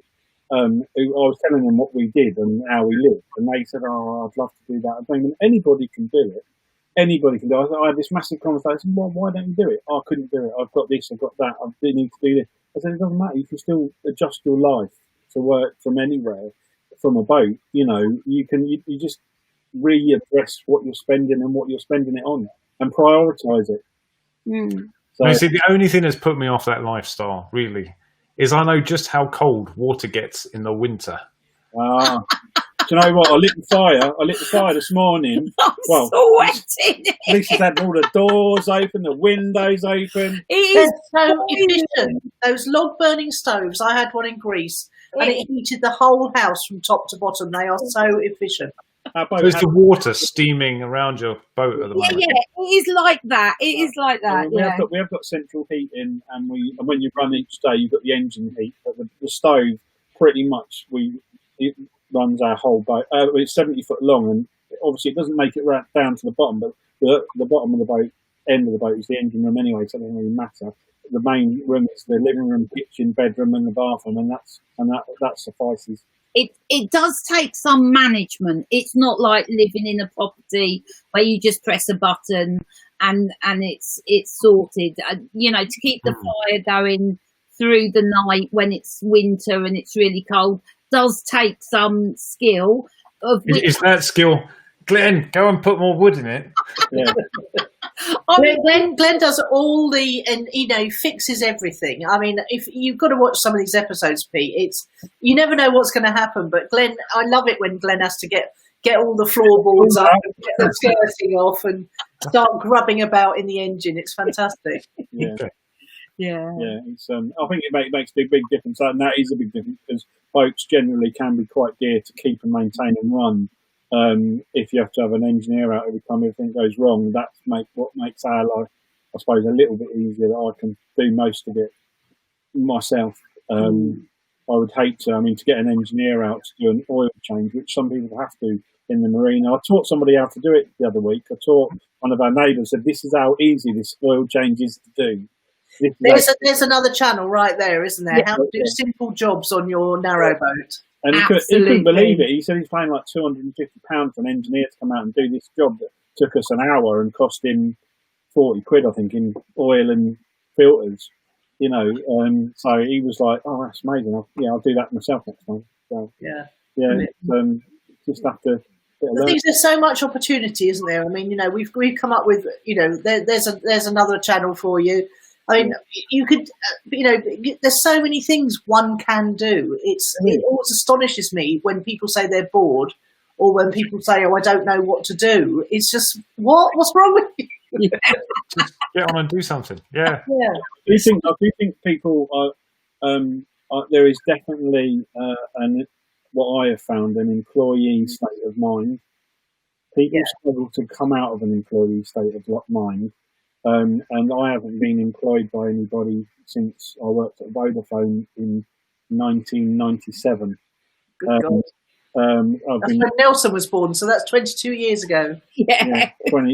Who I was telling them what we did and how we lived, and they said, "Oh, I'd love to do that." I mean, anybody can do it. Anybody can do it. I had this massive conversation. Well, why don't you do it? I couldn't do it. I've got this. I've got that. I do need to do this. I said, it doesn't matter. You can still adjust your life to work from anywhere, from a boat. You can. You just readdress what you're spending and what you're spending it on, and prioritise it. So, see, the only thing that's put me off that lifestyle really is I know just how cold water gets in the winter. Do you know what? I lit the fire this morning. I'm sweating. Lisa's had all the doors open, the windows open. It is so efficient. Those log burning stoves, I had one in Greece, and it heated the whole house from top to bottom. They are so efficient. So is the water steaming around your boat at the moment? Yeah, it is like that. It is like that. We have got central heating, and when you run each day, you've got the engine heat. But the stove, pretty much, it runs our whole boat. It's 70 foot long, and obviously it doesn't make it right down to the bottom. But the bottom of the boat, end of the boat, is the engine room anyway, so it doesn't really matter. The main room is the living room, kitchen, bedroom, and the bathroom, and that suffices. It does take some management. It's not like living in a property where you just press a button and it's sorted. To keep the fire going through the night when it's winter and it's really cold does take some skill. Is that skill, Glen? Go and put more wood in it. Yeah. Glen does all fixes everything. I mean, if you've got to watch some of these episodes, Pete, you never know what's going to happen. But Glen, I love it when Glen has to get all the floorboards up, and get the skirting off, and start grubbing about in the engine. It's fantastic. Yeah. Yeah. It's, I think it makes a big difference, and that is a big difference because boats generally can be quite dear to keep and maintain and run. If you have to have an engineer out every time everything goes wrong, that's what makes our life, I suppose, a little bit easier, that I can do most of it myself. I would hate to get an engineer out to do an oil change, which some people have to in the marina. I taught somebody how to do it the other week. I taught one of our neighbours, said, this is how easy this oil change is to do. There's another channel right there, isn't there? How to do simple jobs on your narrowboat. And he couldn't believe it. He said he's paying like £250 for an engineer to come out and do this job that took us an hour and cost him 40 quid, I think, in oil and filters. So he was like, "Oh, that's amazing! I'll do that myself next time." So, just have to. I think there's so much opportunity, isn't there? I mean, we've come up with, there's another channel for you. I mean, you could, there's so many things one can do. It always astonishes me when people say they're bored, or when people say, "Oh, I don't know what to do." It's just, what's wrong with you? Just get on and do something. Yeah. Yeah. I do think people are. There is definitely what I have found, an employee state of mind. People struggle to come out of an employee state of mind. And I haven't been employed by anybody since I worked at Vodafone in 1997. Good God. That's when Nelson was born, so that's 22 years ago. 23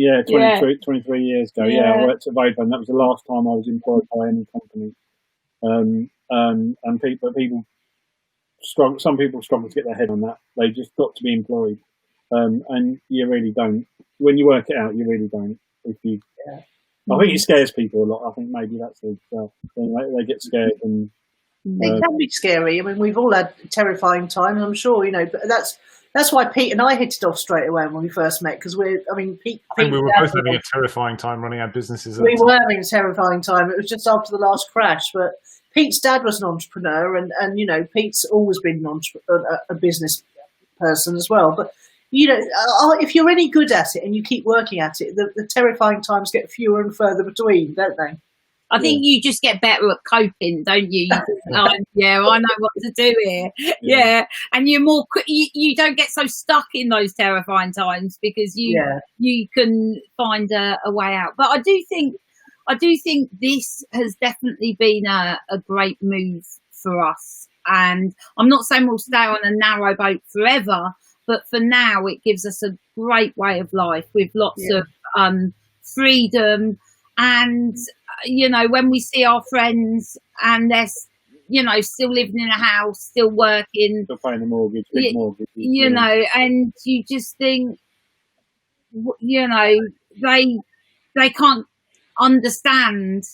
years ago. Yeah, I worked at Vodafone. That was the last time I was employed by any company. And people struggle. Some people struggle to get their head on that. They just got to be employed, and you really don't. When you work it out, you really don't. I think it scares people a lot. I think maybe that's the thing. They get scared, and it can be scary. I mean, we've all had terrifying times, I'm sure. But that's why Pete and I hit it off straight away when we first met, because Pete. I think we were both having a terrifying time running our businesses. We were having a terrifying time. It was just after the last crash, but Pete's dad was an entrepreneur, and Pete's always been a business person as well. But if you're any good at it and you keep working at it, the terrifying times get fewer and further between, don't they? I think you just get better at coping, don't you? I know what to do here. Yeah. And you're more, you don't get so stuck in those terrifying times, because you can find a way out. But I do think this has definitely been a great move for us. And I'm not saying we'll stay on a narrowboat forever, but for now, it gives us a great way of life with lots of freedom. And, when we see our friends and they're, still living in a house, still working. Still paying the mortgage, big mortgage. And you just think, they can't understand.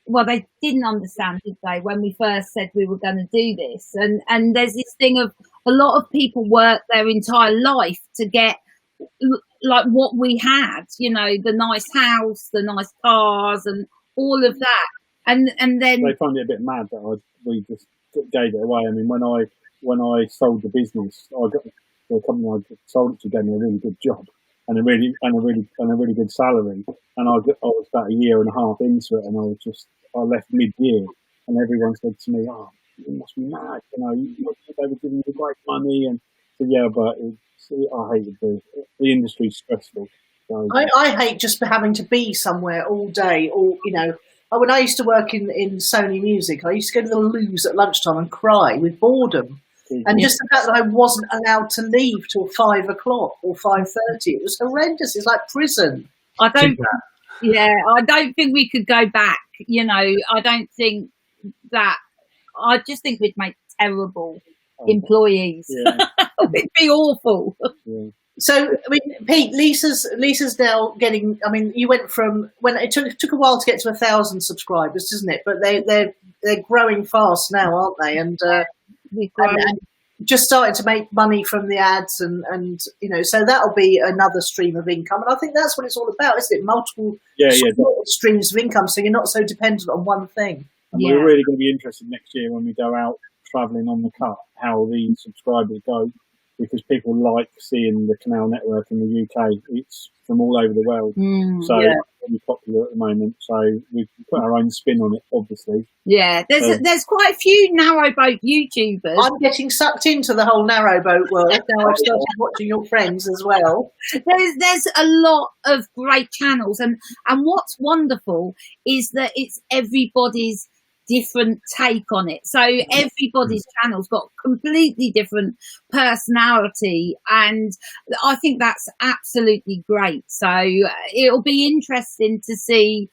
Well, they didn't understand, did they, when we first said we were going to do this? And there's this thing of a lot of people work their entire life to get like what we had, the nice house, the nice cars, and all of that. And then they find it a bit mad that we just gave it away. I mean, when I sold the business, the company I sold it to gave me a really good job and a really good salary. And I was about a year and a half into it, and I left mid-year, and everyone said to me, "Oh, you must be mad, you know, they were giving you great money." And so, yeah, but I hated the industry's stressful. So, I hate just having to be somewhere all day, or you know. When I used to work in Sony Music, I used to go to the loos at lunchtime and cry with boredom. And just the fact that I wasn't allowed to leave till 5 o'clock or 5:30, it was horrendous. It's like prison. I don't think we could go back. You know, I don't think that. I just think we'd make terrible employees. Yeah. It'd be awful. Yeah. So, I mean, Pete, Lisa's now getting. I mean, you went from when it took a while to get to 1,000 subscribers, doesn't it? But they're growing fast now, aren't they? And just starting to make money from the ads, and you know, so that'll be another stream of income. And I think that's what it's all about, isn't it? Multiple streams of income, so you're not so dependent on one thing. And we're really going to be interested next year when we go out travelling on the cut, how the subscribers go. Because people like seeing the Canal Network in the UK. It's from all over the world. It's really popular at the moment. So we put our own spin on it, obviously. Yeah, there's quite a few narrowboat YouTubers. I'm getting sucked into the whole narrowboat world. Now I've started watching your friends as well. There's a lot of great channels. And what's wonderful is that it's everybody's different take on it. So everybody's channel's got completely different personality, and I think that's absolutely great. So it'll be interesting to see,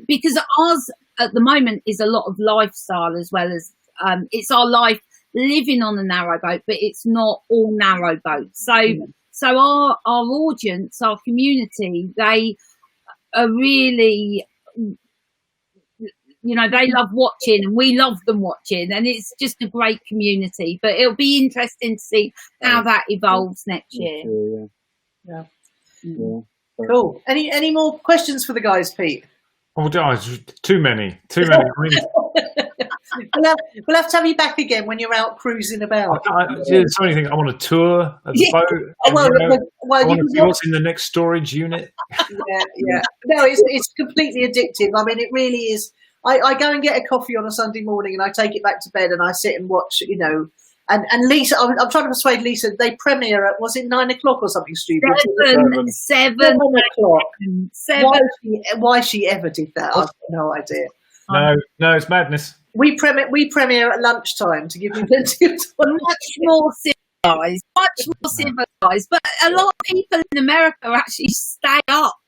because ours at the moment is a lot of lifestyle as well as it's our life living on a narrowboat, but it's not all narrowboats. So our audience, our community, they are really, you know, they love watching and we love them watching, and it's just a great community. But it'll be interesting to see how that evolves next year. Yeah. Cool. Any more questions for the guys, Pete? Oh, too many. We'll have to have you back again when you're out cruising about. There's so many things. I want a tour of the boat. I want to see what's in the next storage unit. Yeah. No, it's completely addictive. I mean, it really is. I go and get a coffee on a Sunday morning and I take it back to bed and I sit and watch, you know, and Lisa, I'm trying to persuade Lisa, they premiere at, was it 9 o'clock or something stupid? 7 o'clock. Why she ever did that, I've got no idea. No, it's madness. We premiere at lunchtime to give you plenty of time. Much more civilized. But a lot of people in America actually stay up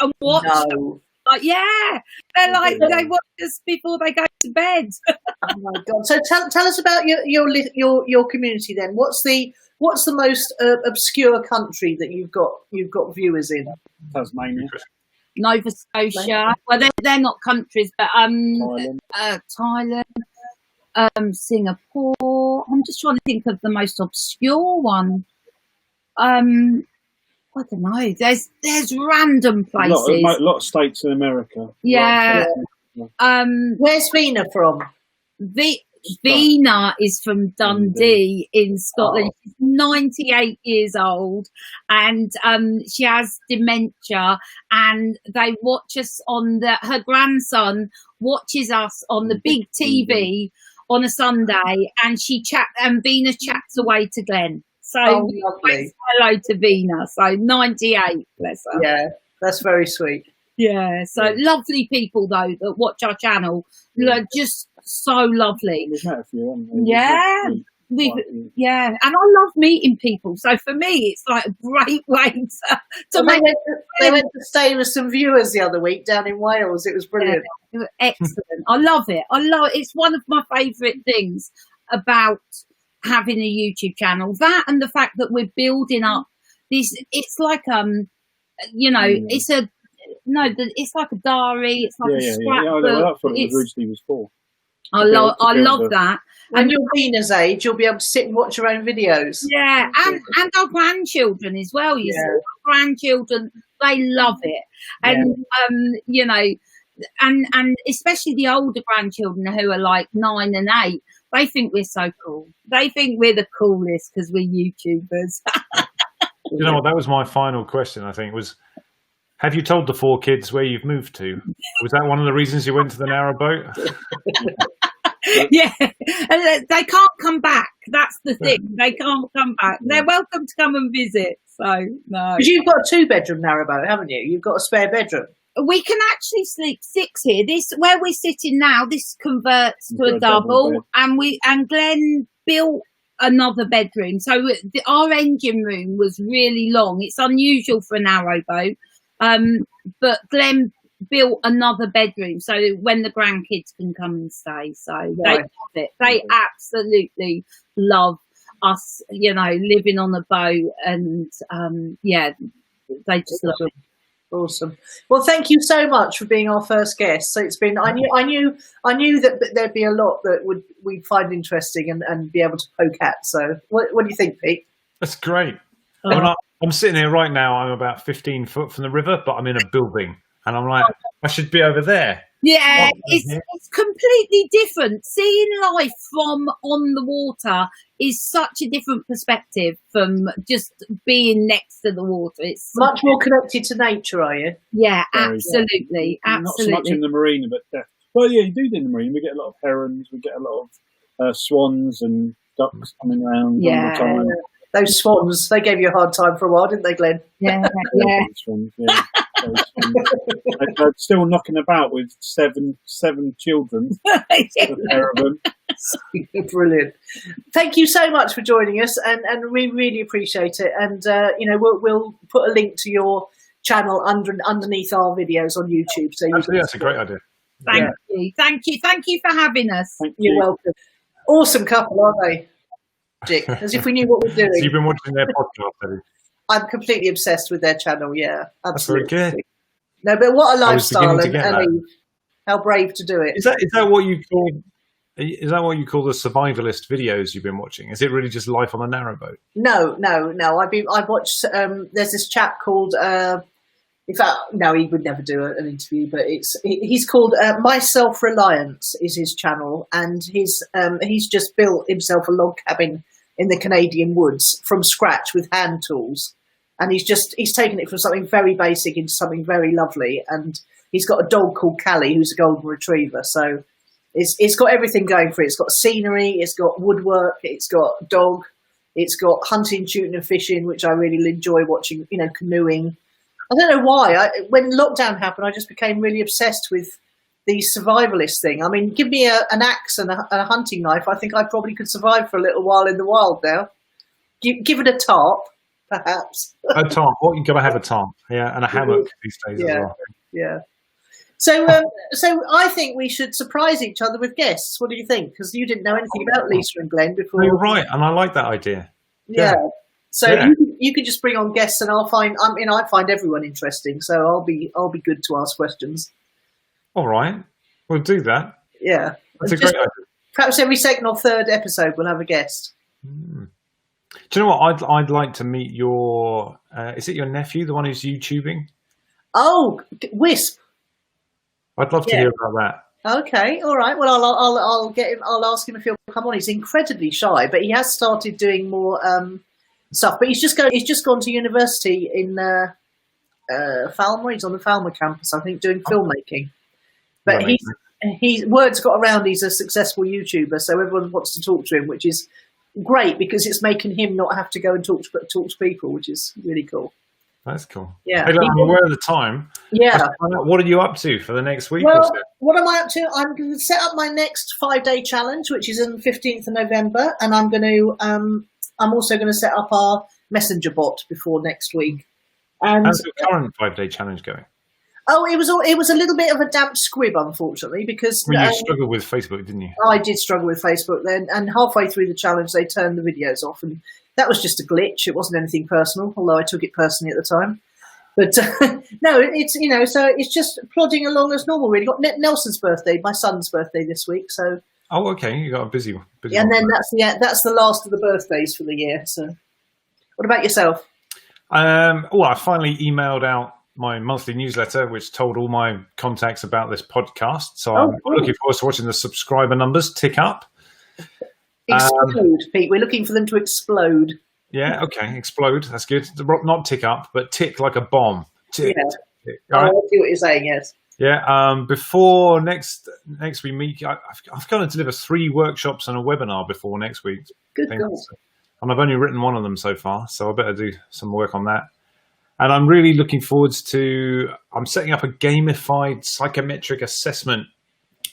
and watch. No. Like, they're like they watch us before they go to bed. Oh my God! So tell us about your community then. What's the most obscure country that you've got viewers in? Tasmania, Nova Scotia. Well, they're not countries, but Thailand, Singapore. I'm just trying to think of the most obscure one. I don't know. There's random places. A lot of states in America. Yeah. Where's Vina from? Vina is from Dundee in Scotland. She's 98 years old, and she has dementia. And they watch us on her grandson watches us on the big TV on a Sunday, and Vina chats away to Glen. So hello to Vina. So 98, bless her. Yeah, that's very sweet. Yeah, so lovely people though that watch our channel. Just so lovely. We've met a few, haven't we? Yeah, and I love meeting people. So for me, it's like a great way to make. They went to stay with some viewers the other week down in Wales. It was brilliant. Yeah, it was excellent. I love it. It's one of my favourite things about having a YouTube channel, that and the fact that we're building up this. It's like it's like a diary. It's like a scrapbook. That's what it originally was for. I love that. When you're Vina's age, you'll be able to sit and watch your own videos. Yeah, and our grandchildren as well. You see, our grandchildren, they love it, and and especially the older grandchildren who are like 9 and 8. They think we're so cool. They think we're the coolest because we're YouTubers. You know what? That was my final question, I think, was, have you told the 4 kids where you've moved to? Was that one of the reasons you went to the Narrowboat? Yeah, they can't come back. That's the thing. They can't come back. They're welcome to come and visit. So, no. Because you've got a 2-bedroom narrowboat, haven't you? You've got a spare bedroom. We can actually sleep 6 here. This, where we're sitting now, this converts to a double, and Glen built another bedroom. So our engine room was really long. It's unusual for a narrowboat, but Glen built another bedroom so when the grandkids can come and stay. So they love it. They absolutely love us, you know, living on a boat, and yeah, they just love it. Awesome. Well, thank you so much for being our first guest. So it's been, I knew that there'd be a lot that we'd find interesting and be able to poke at. So what do you think, Pete? That's great. I'm sitting here right now. I'm about 15 foot from the river, but I'm in a building, and I'm like, I should be over there. Yeah, it's completely different. Seeing life from on the water is such a different perspective from just being next to the water. It's much more connected to nature, are you? Yeah, absolutely. Absolutely. Not so much in the marina, but well, yeah, you do in the marina. We get a lot of herons, we get a lot of swans and ducks coming around. Yeah. All the time. Those swans, they gave you a hard time for a while, didn't they, Glen? Yeah, Swans, yeah. They're still knocking about with seven children. The pair of them. Brilliant. Thank you so much for joining us, and we really appreciate it. And you know, we'll put a link to your channel underneath our videos on YouTube. So absolutely, that's a great idea. Thank you for having us. You're welcome. Awesome couple, aren't they? Dick, as if we knew what we're doing. So you've been watching their podcast, have you? I'm completely obsessed with their channel. Yeah, absolutely. That's very good. No, but what a lifestyle, and how brave to do it. Is that what you call? Is that what you call the survivalist videos you've been watching? Is it really just life on a narrowboat? No. I've watched. There's this chap called. In fact, no, he would never do an interview, but he's called My Self-Reliance is his channel, and he's just built himself a log cabin in the Canadian woods from scratch with hand tools, and he's taken it from something very basic into something very lovely, and he's got a dog called Callie who's a golden retriever, so it's got everything going for it. It's got scenery, it's got woodwork, it's got dog, it's got hunting, shooting and fishing, which I really enjoy watching, you know, canoeing. I don't know why. When lockdown happened, I just became really obsessed with the survivalist thing. I mean, give me an axe and a hunting knife. I think I probably could survive for a little while in the wild now. Give it a tarp, perhaps. A tarp. Well, you've got to have a tarp. Yeah, and a hammock these days as well. Yeah. So I think we should surprise each other with guests. What do you think? Because you didn't know anything about Lisa and Glen before. You're right, and I like that idea. Yeah. So you can just bring on guests, and I find everyone interesting. So I'll be good to ask questions. All right, we'll do that. Yeah, that's a great idea. Perhaps every second or third episode we'll have a guest. Do you know what? I'd like to meet your. Is it your nephew, the one who's YouTubing? Oh, Wisp. I'd love to hear about that. Okay, all right. Well, I'll get him. I'll ask him if he'll come on. He's incredibly shy, but he has started doing more stuff. But he's just gone to university in Falmer. He's on the Falmer campus, I think, doing filmmaking. But word's got around he's a successful YouTuber, so everyone wants to talk to him, which is great because it's making him not have to go and talk to people, which is really cool. That's cool. Yeah, hey, look, I'm aware of the time. Yeah. What are you up to for the next week? Well, or so? What am I up to? I'm going to set up my next 5-day challenge, which is on the 15th of November, and I'm going to. I'm also going to set up our messenger bot before next week. And how's the current 5-day challenge going? Oh, it was a little bit of a damp squib, unfortunately, because you struggled with Facebook, didn't you? I did struggle with Facebook then, and halfway through the challenge, they turned the videos off, and that was just a glitch. It wasn't anything personal, although I took it personally at the time. But no, it's so it's just plodding along as normal. Really, got Nelson's birthday, my son's birthday this week, so. Oh, okay, you got a busy. Yeah, and then that's the last of the birthdays for the year. So, what about yourself? Well, I finally emailed out my monthly newsletter, which told all my contacts about this podcast. So I'm looking forward to watching the subscriber numbers tick up. Explode, Pete. We're looking for them to explode. Yeah, okay, explode. That's good. Not tick up, but tick like a bomb. Tick. Yeah. Tick. Right. I see what you're saying. Yes. Yeah. Before next we meet, I've got to deliver 3 workshops and a webinar before next week. Good God. And I've only written one of them so far, so I better do some work on that. And I'm really looking forward to. I'm setting up a gamified psychometric assessment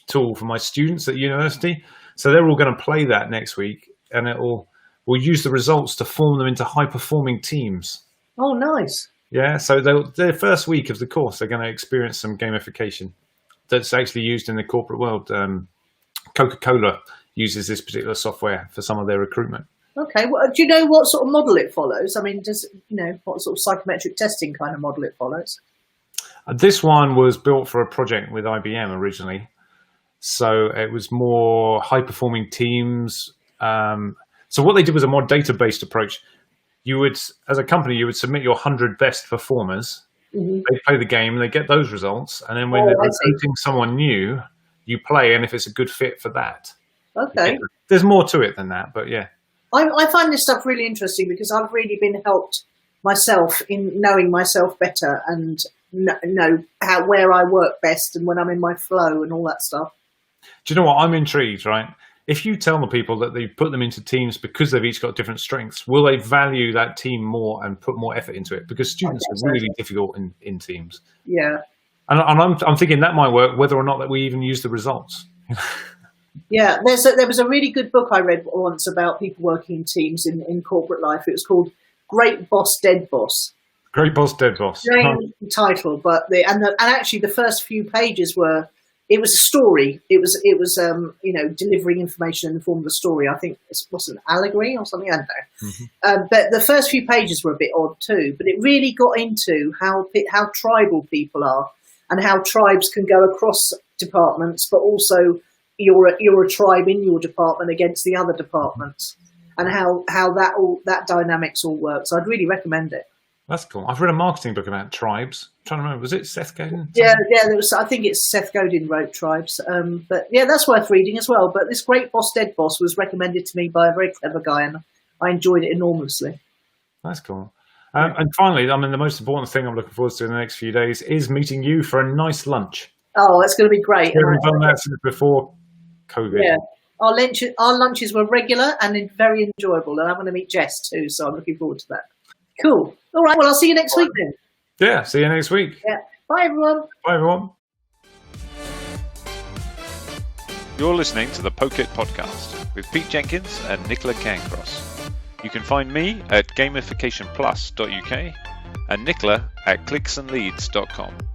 tool for my students at university. So they're all going to play that next week, and we'll use the results to form them into high-performing teams. Oh, nice. Yeah, so their first week of the course, they're going to experience some gamification that's actually used in the corporate world. Coca-Cola uses this particular software for some of their recruitment. Okay. Well, do you know what sort of model it follows? I mean, what sort of psychometric testing kind of model it follows? This one was built for a project with IBM originally. So it was more high-performing teams. So what they did was a more data-based approach. You would, as a company, you would submit your 100 best performers. Mm-hmm. They play the game, and they get those results. And then when they're recruiting someone new, you play, and if it's a good fit for that. Okay. There's more to it than that, but yeah. I find this stuff really interesting because I've really been helped myself in knowing myself better and know where I work best and when I'm in my flow and all that stuff. Do you know what? I'm intrigued, right? If you tell the people that they put them into teams because they've each got different strengths, will they value that team more and put more effort into it? Because students are really difficult in teams. Yeah. And I'm thinking that might work whether or not that we even use the results. Yeah, there was a really good book I read once about people working in teams in corporate life. It was called Great Boss, Dead Boss. Great Boss, Dead Boss. Strange title, but actually the first few pages were. It was a story. It was delivering information in the form of a story. I think it was an allegory or something. I don't know. Mm-hmm. But the first few pages were a bit odd too. But it really got into how tribal people are and how tribes can go across departments, but also you're a tribe in your department against the other departments, and how that dynamics all works. So I'd really recommend it. That's cool. I've read a marketing book about tribes. I'm trying to remember, was it Seth Godin? Yeah. There was. I think it's Seth Godin wrote Tribes. But yeah, that's worth reading as well. But this Great Boss, Dead Boss was recommended to me by a very clever guy, and I enjoyed it enormously. That's cool. And finally, I mean, the most important thing I'm looking forward to in the next few days is meeting you for a nice lunch. Oh, that's going to be great. We haven't done that since before COVID. Yeah. Our lunches were regular and very enjoyable, and I'm going to meet Jess too, so I'm looking forward to that. Cool. All right. Well, I'll see you next week then. Yeah. See you next week. Yeah. Bye, everyone. Bye, everyone. You're listening to the Pocket Podcast with Pete Jenkins and Nicola Cairncross. You can find me at gamificationplus.uk and Nicola at clicksandleads.com.